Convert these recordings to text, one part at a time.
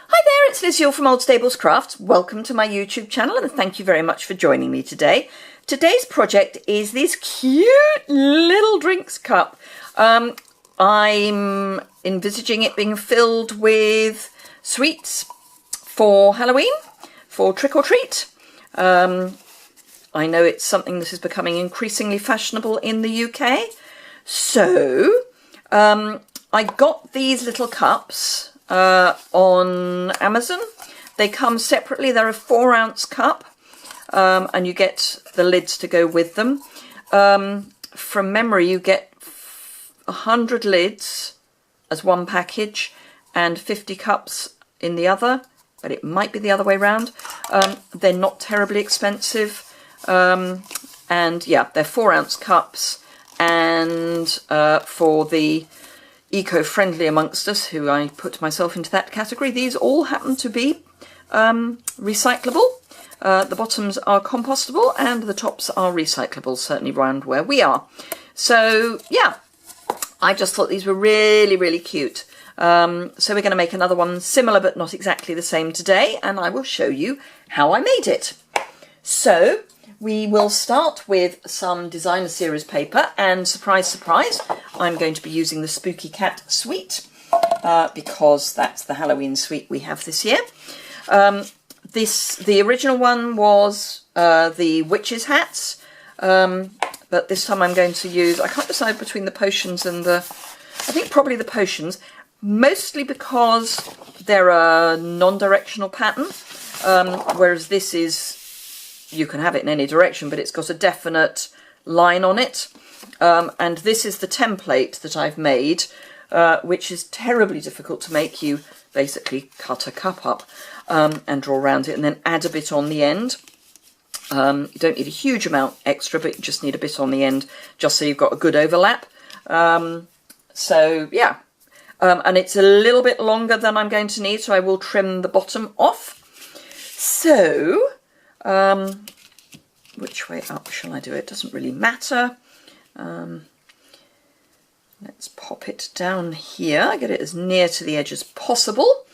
Hi there, it's Liz Yuille from Old Stables Crafts. Welcome to my YouTube channel and thank you very much for joining me today. Today's project is this cute little drinks cup. I'm envisaging it being filled with sweets for Halloween, for trick or treat. I know it's something that is becoming increasingly fashionable in the UK. So I got these little cups on Amazon. They come separately. They're a 4-ounce cup and you get the lids to go with them. From memory, you get 100 lids as one package and 50 cups in the other, but it might be the other way around. They're not terribly expensive, and yeah, they're 4-ounce cups. And for the eco-friendly amongst us, who I put myself into that category, these all happen to be recyclable. The bottoms are compostable and the tops are recyclable, certainly around where we are. So yeah, I just thought these were really cute. So we're going to make another one similar but not exactly the same today, and I will show you how I made it. So we will start with some designer series paper, and surprise surprise, I'm going to be using the Spooky Cat suite because that's the Halloween suite we have this year. The original one was the witches' hats, but this time I'm going to use, I can't decide between the potions and I think probably the potions, mostly because they're a non-directional pattern, whereas this is, you can have it in any direction, but it's got a definite line on it. And this is the template that I've made, which is terribly difficult to make. You basically cut a cup up and draw around it and then add a bit on the end. You don't need a huge amount extra, but you just need a bit on the end, just so you've got a good overlap. So yeah, and it's a little bit longer than I'm going to need, so I will trim the bottom off. So which way up shall I do it? Doesn't really matter. Let's pop it down here, get it as near to the edge as possible.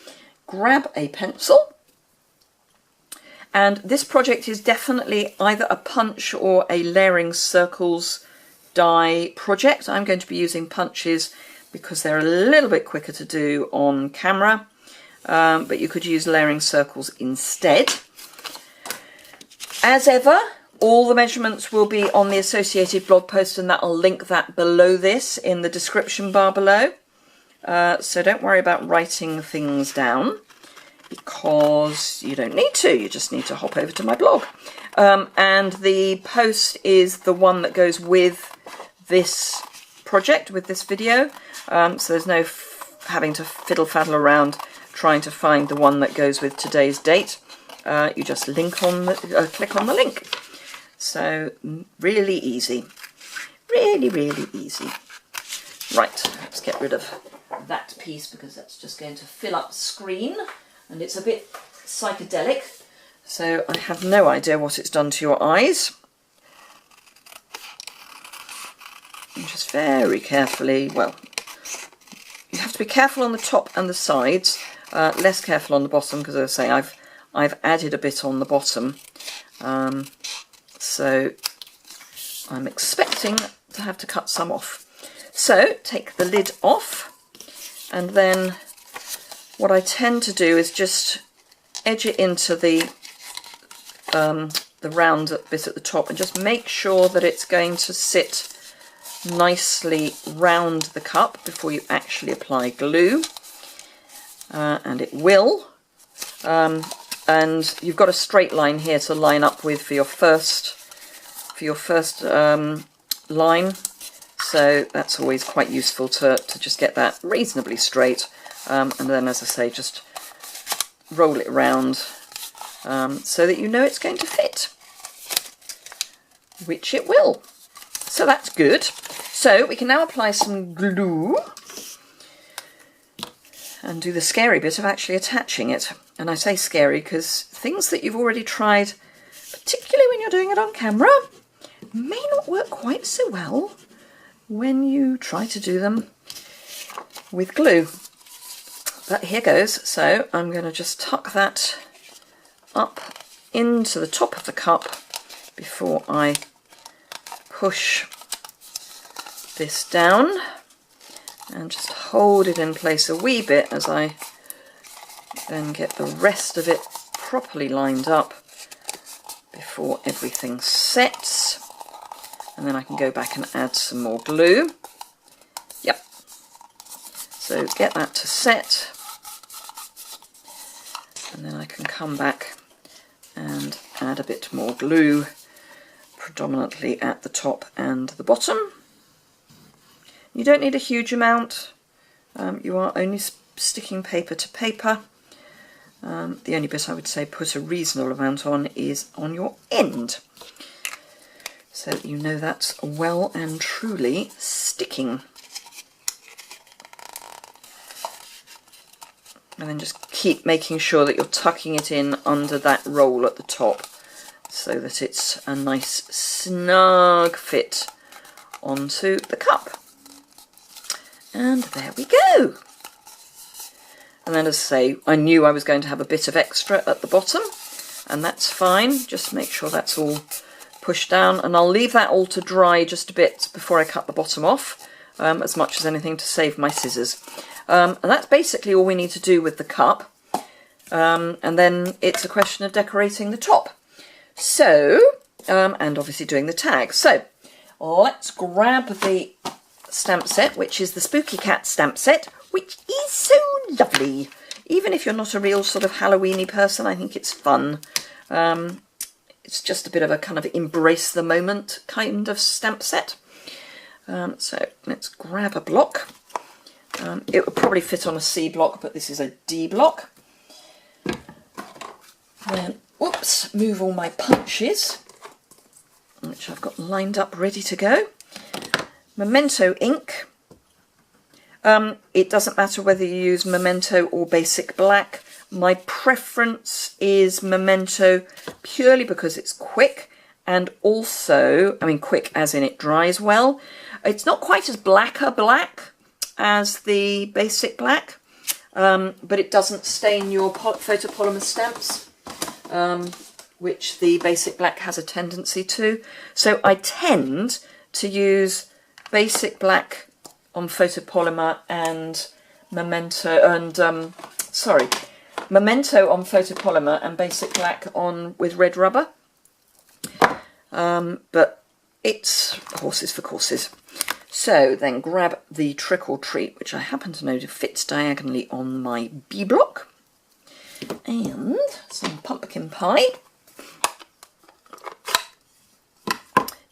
Grab a pencil. And this project is definitely either a punch or a layering circles die project. I'm going to be using punches because they're a little bit quicker to do on camera, but you could use layering circles instead. As ever, all the measurements will be on the associated blog post, and I'll link that below this in the description bar below. So don't worry about writing things down because you don't need to. You just need to hop over to my blog. And the post is the one that goes with this project, with this video. So there's no having to fiddle-faddle around trying to find the one that goes with today's date. You just click on the link. So really easy, really easy. Right, let's get rid of that piece because that's just going to fill up the screen and it's a bit psychedelic. So I have no idea what it's done to your eyes. And just very carefully, well, you have to be careful on the top and the sides, less careful on the bottom because, as I say, I've added a bit on the bottom, so I'm expecting to have to cut some off. So take the lid off, and then what I tend to do is just edge it into the round bit at the top and just make sure that it's going to sit nicely round the cup before you actually apply glue, and it will. And you've got a straight line here to line up with for your first line, so that's always quite useful to just get that reasonably straight, and then, as I say, just roll it around so that you know it's going to fit, which it will. So that's good. So we can now apply some glue and do the scary bit of actually attaching it. And I say scary because things that you've already tried, particularly when you're doing it on camera, may not work quite so well when you try to do them with glue. But here goes. So I'm going to just tuck that up into the top of the cup before I push this down, and just hold it in place a wee bit as I then get the rest of it properly lined up before everything sets. And then I can go back and add some more glue. Yep. So get that to set, and then I can come back and add a bit more glue, predominantly at the top and the bottom. You don't need a huge amount. You are only sticking paper to paper. The only bit I would say put a reasonable amount on is on your end, so that you know that's well and truly sticking. And then just keep making sure that you're tucking it in under that roll at the top, so that it's a nice snug fit onto the cup. And there we go. And then, as I say, I knew I was going to have a bit of extra at the bottom, and that's fine. Just make sure that's all pushed down, and I'll leave that all to dry just a bit before I cut the bottom off, as much as anything to save my scissors. And that's basically all we need to do with the cup. And then it's a question of decorating the top. So, and obviously doing the tag. So, let's grab the stamp set, which is the Spooky Cat stamp set, which is so lovely. Even if you're not a real sort of Halloween-y person, I think it's fun. It's just a bit of a kind of embrace the moment kind of stamp set. So let's grab a block. It would probably fit on a C block, but this is a D block. Then, whoops, move all my punches, which I've got lined up ready to go. Memento ink. It doesn't matter whether you use Memento or Basic Black. My preference is Memento purely because it's quick, and also, I mean quick as in it dries well. It's not quite as black as the Basic Black, but it doesn't stain your photopolymer stamps, which the Basic Black has a tendency to. So I tend to use Basic Black on photopolymer and Memento on photopolymer and Basic Black on with red rubber. But it's horses for courses. So then grab the Trick or Treat, which I happen to know fits diagonally on my B block, and some pumpkin pie.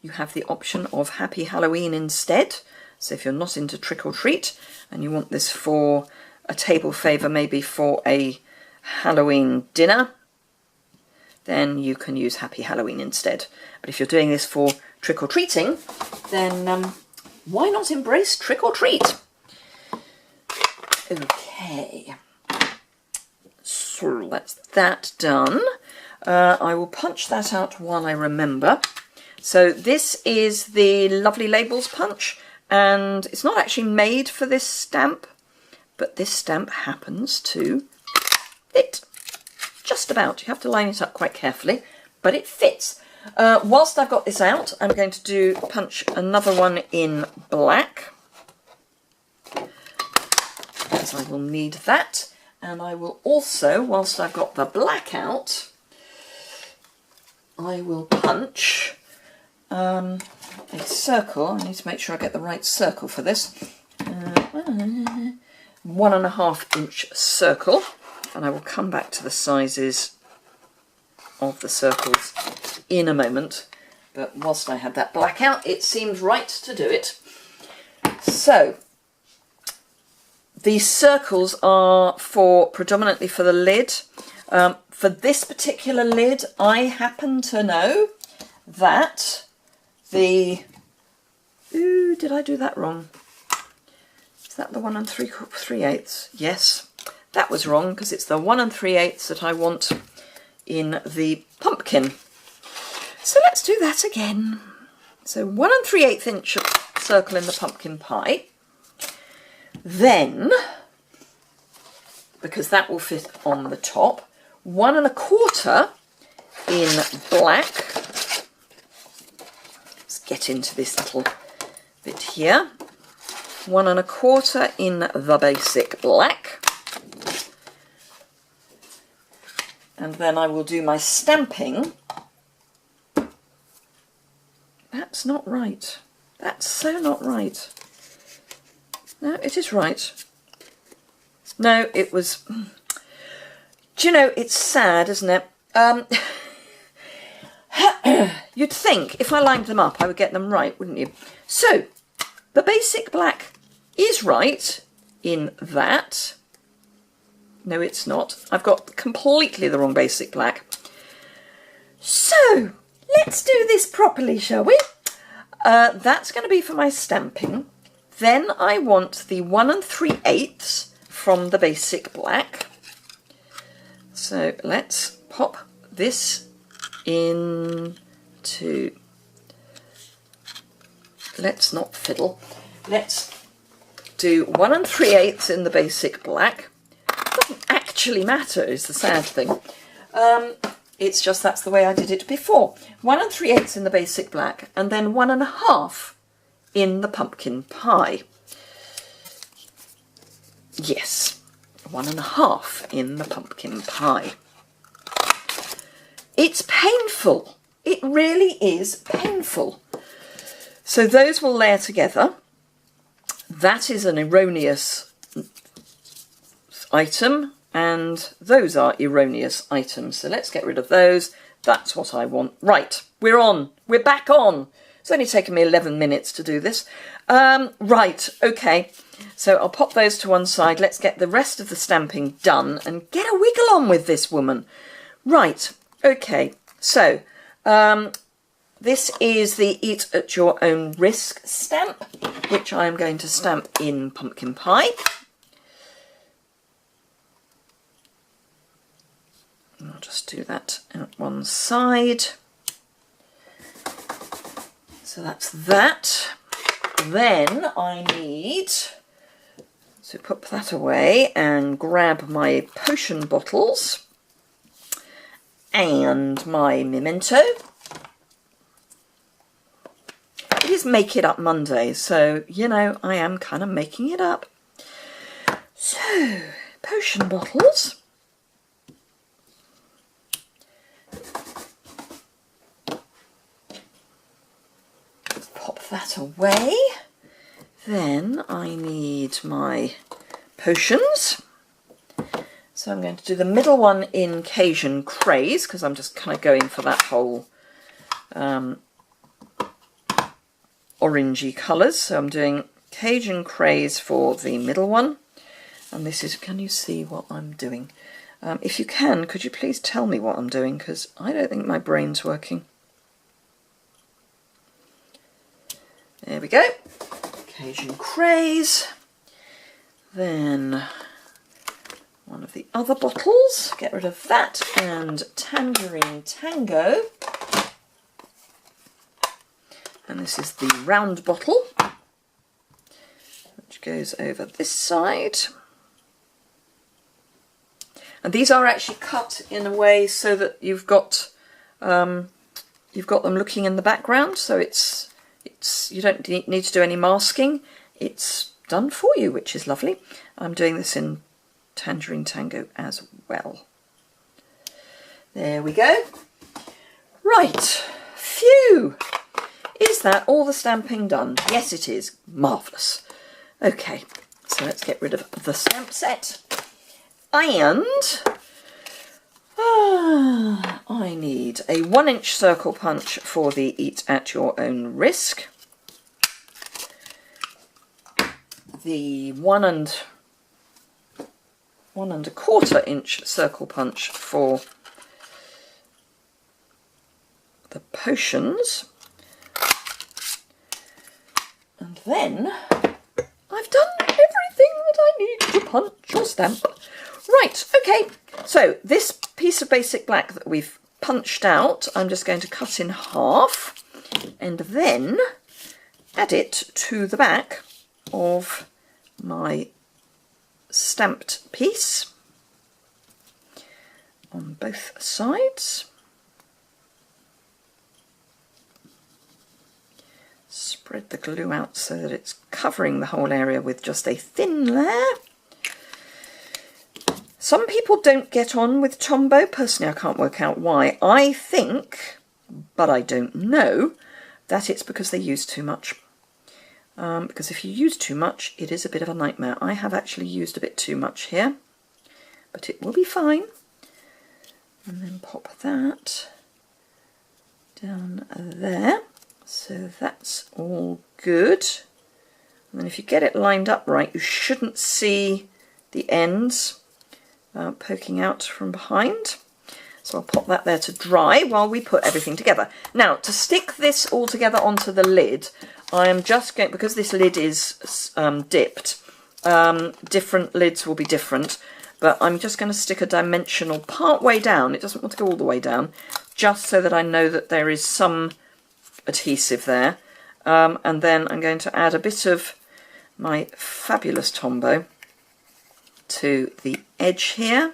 You have the option of Happy Halloween instead. So if you're not into Trick or Treat and you want this for a table favour, maybe for a Halloween dinner, then you can use Happy Halloween instead. But if you're doing this for trick or treating, then why not embrace Trick or Treat? Okay, so that's that done. I will punch that out while I remember. So this is the Lovely Labels punch, and it's not actually made for this stamp, but this stamp happens to fit. Just about. You have to line it up quite carefully, but it fits. Whilst I've got this out, I'm going to punch another one in black, as I will need that. And I will also, whilst I've got the black out, I will punch a circle. I need to make sure I get the right circle for this. 1.5 inch circle, and I will come back to the sizes of the circles in a moment, but whilst I had that black out, it seemed right to do it. So these circles are predominantly for the lid. For this particular lid, I happen to know that the... Ooh, did I do that wrong? Is that the 1 3/8? Yes, that was wrong, because it's the 1 3/8 that I want in the pumpkin. So let's do that again. So 1 3/8 inch circle in the pumpkin pie. Then because that will fit on the top. 1 1/4 in black. Let's get into this little bit here. 1 1/4 in the basic black. And then I will do my stamping. That's not right. That's so not right. No, it is right. No, it was... Do you know, it's sad, isn't it? You'd think if I lined them up, I would get them right, wouldn't you? So, the basic black is right in that. No, it's not. I've got completely the wrong basic black. So, let's do this properly, shall we? That's going to be for my stamping. Then I want the 1 3/8 from the basic black. So let's pop this into... Let's not fiddle. Let's do 1 3/8 in the basic black. Doesn't actually matter, is the sad thing. It's just that's the way I did it before. 1 3/8 in the basic black, and then 1 1/2 in the pumpkin pie. Yes, 1 1/2 in the pumpkin pie. It's painful. It really is painful. So those will layer together. That is an erroneous item, and those are erroneous items. So let's get rid of those. That's what I want. Right, we're on. We're back on. It's only taken me 11 minutes to do this. Right, okay. So I'll pop those to one side. Let's get the rest of the stamping done and get a wiggle on with this woman. Right, okay. So this is the Eat at Your Own Risk stamp, which I am going to stamp in pumpkin pie. I'll just do that at one side. So that's that. Then I need to put that away and grab my potion bottles and my memento. It is Make It Up Monday, so, you know, I am kind of making it up. So, potion bottles. Pop that away. Then I need my potions. So I'm going to do the middle one in Cajun Craze, because I'm just kind of going for that whole orangey colours. So I'm doing Cajun Craze for the middle one. And this is, can you see what I'm doing? If you can, could you please tell me what I'm doing? Because I don't think my brain's working. There we go. Cajun Craze. Then one of the other bottles. Get rid of that. And Tangerine Tango. And this is the round bottle, which goes over this side. And these are actually cut in a way so that you've got them looking in the background. So it's you don't need to do any masking. It's done for you, which is lovely. I'm doing this in Tangerine Tango as well. There we go. Right, phew. Is that all the stamping done? Yes, it is. Marvellous. Okay, so let's get rid of the stamp set. And I need a 1-inch circle punch for the Eat at Your Own Risk. The 1 1/4 inch circle punch for the potions. And then I've done everything that I need to punch or stamp. Right, okay, so this piece of basic black that we've punched out, I'm just going to cut in half and then add it to the back of my stamped piece. on both sides. Spread the glue out so that it's covering the whole area with just a thin layer. Some people don't get on with Tombow. Personally, I can't work out why. I think, but I don't know, that it's because they use too much. Because if you use too much, it is a bit of a nightmare. I have actually used a bit too much here, but it will be fine. And then pop that down there. So that's all good. And then if you get it lined up right, you shouldn't see the ends poking out from behind. So I'll pop that there to dry while we put everything together. Now, to stick this all together onto the lid, I am just going, because this lid is dipped, different lids will be different, but I'm just going to stick a dimensional part way down. It doesn't want to go all the way down, just so that I know that there is some adhesive there. And then I'm going to add a bit of my fabulous Tombow to the edge here.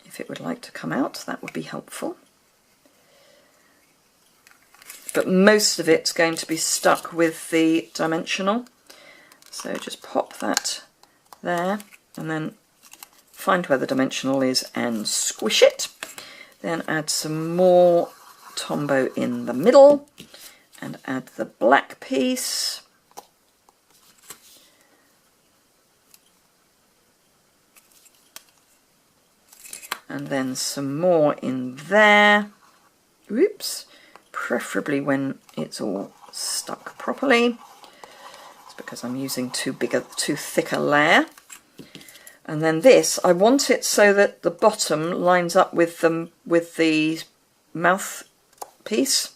If it would like to come out, that would be helpful. But most of it's going to be stuck with the dimensional. So just pop that there and then find where the dimensional is and squish it. Then add some more Tombow in the middle and add the black piece. And then some more in there. Oops. Preferably when it's all stuck properly. It's because I'm using too thick a layer. And then this, I want it so that the bottom lines up with the mouth piece,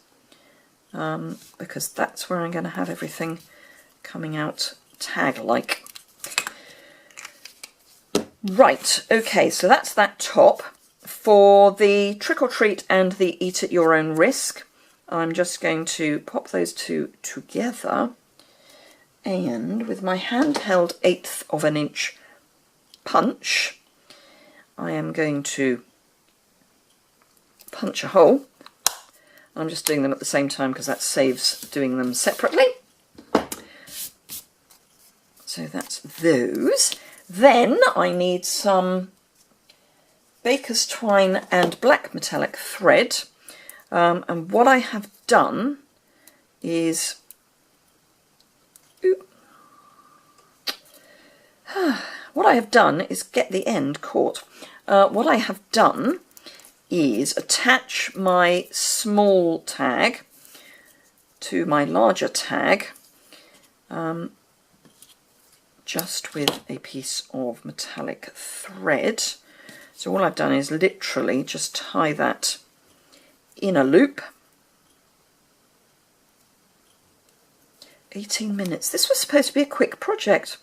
because that's where I'm going to have everything coming out tag-like. Right, okay, so that's that top. For the Trick or Treat and the Eat at Your Own Risk, I'm just going to pop those two together, and with my handheld 1/8 of an inch punch, I am going to punch a hole. I'm just doing them at the same time because that saves doing them separately. So that's those. Then I need some baker's twine and black metallic thread. And what I have done is get the end caught. What I have done is attach my small tag to my larger tag, just with a piece of metallic thread. So all I've done is literally just tie that in a loop. 18 minutes. This was supposed to be a quick project.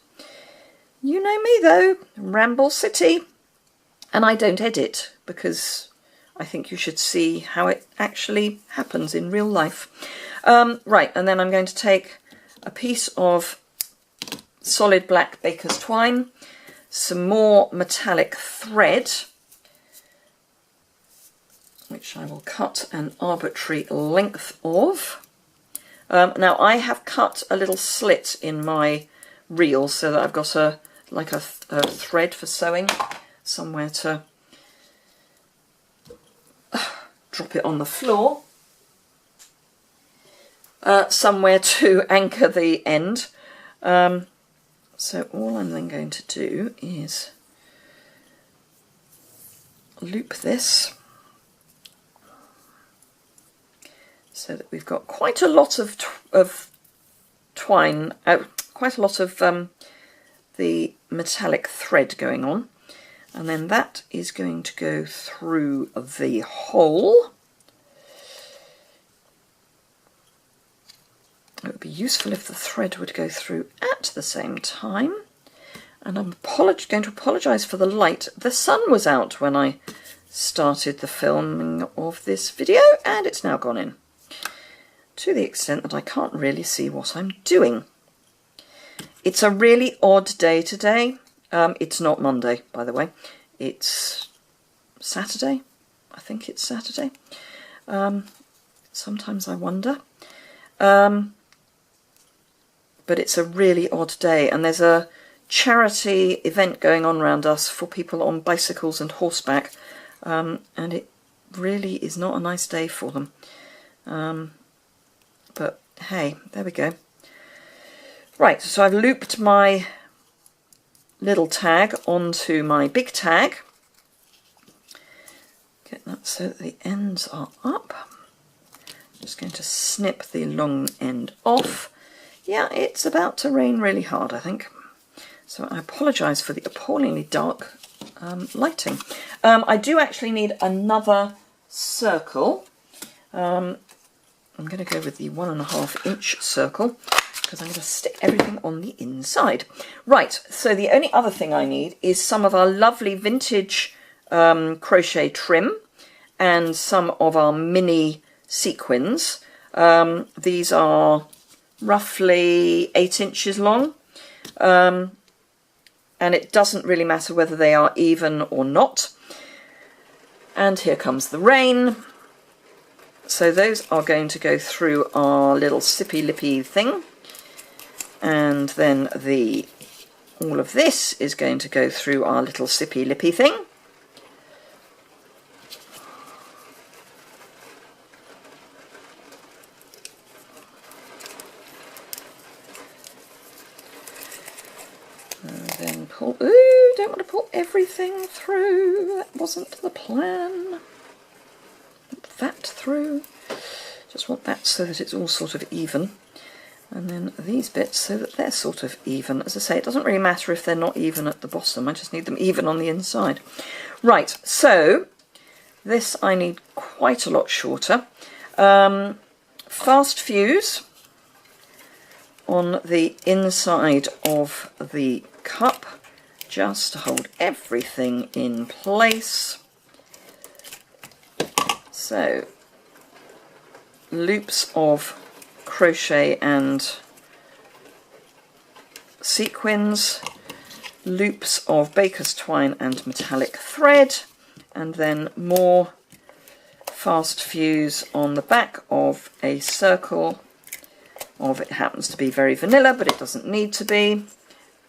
You know me though, Ramble City. And I don't edit because I think you should see how it actually happens in real life. Right, and then I'm going to take a piece of solid black baker's twine, some more metallic thread, which I will cut an arbitrary length of. Now I have cut a little slit in my reel so that I've got a thread for sewing, somewhere to drop it on the floor, somewhere to anchor the end. So all I'm then going to do is loop this so that we've got quite a lot of twine, quite a lot of the metallic thread going on, and then that is going to go through the hole. It would be useful if the thread would go through at the same time. And I'm going to apologise for the light. The sun was out when I started the filming of this video, and it's now gone in, to the extent that I can't really see what I'm doing. It's a really odd day today. It's not Monday, by the way. It's Saturday. I think it's Saturday. Sometimes I wonder. But it's a really odd day, and there's a charity event going on around us for people on bicycles and horseback, and it really is not a nice day for them. But hey, there we go. Right, so I've looped my little tag onto my big tag. Get that so that the ends are up. I'm just going to snip the long end off. Yeah, it's about to rain really hard, I think. So I apologise for the appallingly dark lighting. I do actually need another circle. I'm going to go with the 1.5 inch circle because I'm going to stick everything on the inside. Right, so the only other thing I need is some of our lovely vintage crochet trim and some of our mini sequins. These are roughly 8 inches long, and it doesn't really matter whether they are even or not. And here comes the rain. So those are going to go through our little sippy lippy thing, and then all of this is going to go through our little sippy lippy thing. Then pull, ooh, don't want to pull everything through, that wasn't the plan. Put that through, just want that so that it's all sort of even, and then these bits so that they're sort of even. As I say, it doesn't really matter if they're not even at the bottom, I just need them even on the inside. Right, so this I need quite a lot shorter. Fast fuse on the inside of the cup just to hold everything in place. So loops of crochet and sequins, loops of baker's twine and metallic thread, and then more fast fuse on the back of a circle of, it happens to be very vanilla but it doesn't need to be.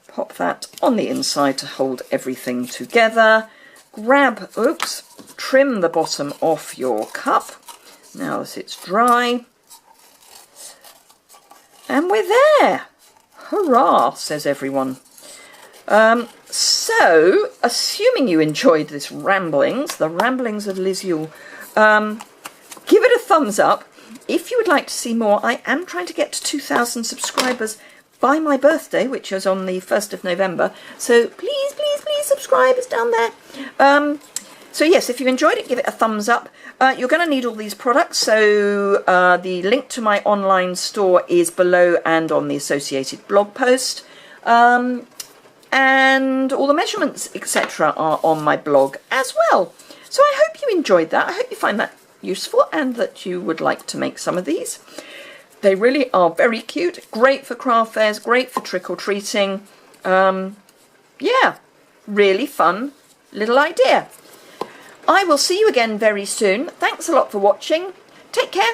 Pop that on the inside to hold everything together. Grab, oops, trim the bottom off your cup now that it's dry. And we're there! Hurrah, says everyone. So, assuming you enjoyed this ramblings, the ramblings of Liz Yuille, give it a thumbs up. If you would like to see more, I am trying to get to 2,000 subscribers by my birthday, which is on the 1st of November. So please, please, please subscribe. It's down there. So yes, if you enjoyed it, give it a thumbs up. You're going to need all these products. So the link to my online store is below and on the associated blog post. And all the measurements, etc. are on my blog as well. So I hope you enjoyed that. I hope you find that useful and that you would like to make some of these. They really are very cute, great for craft fairs, great for trick-or-treating. Yeah, really fun little idea. I will see you again very soon. Thanks a lot for watching. Take care.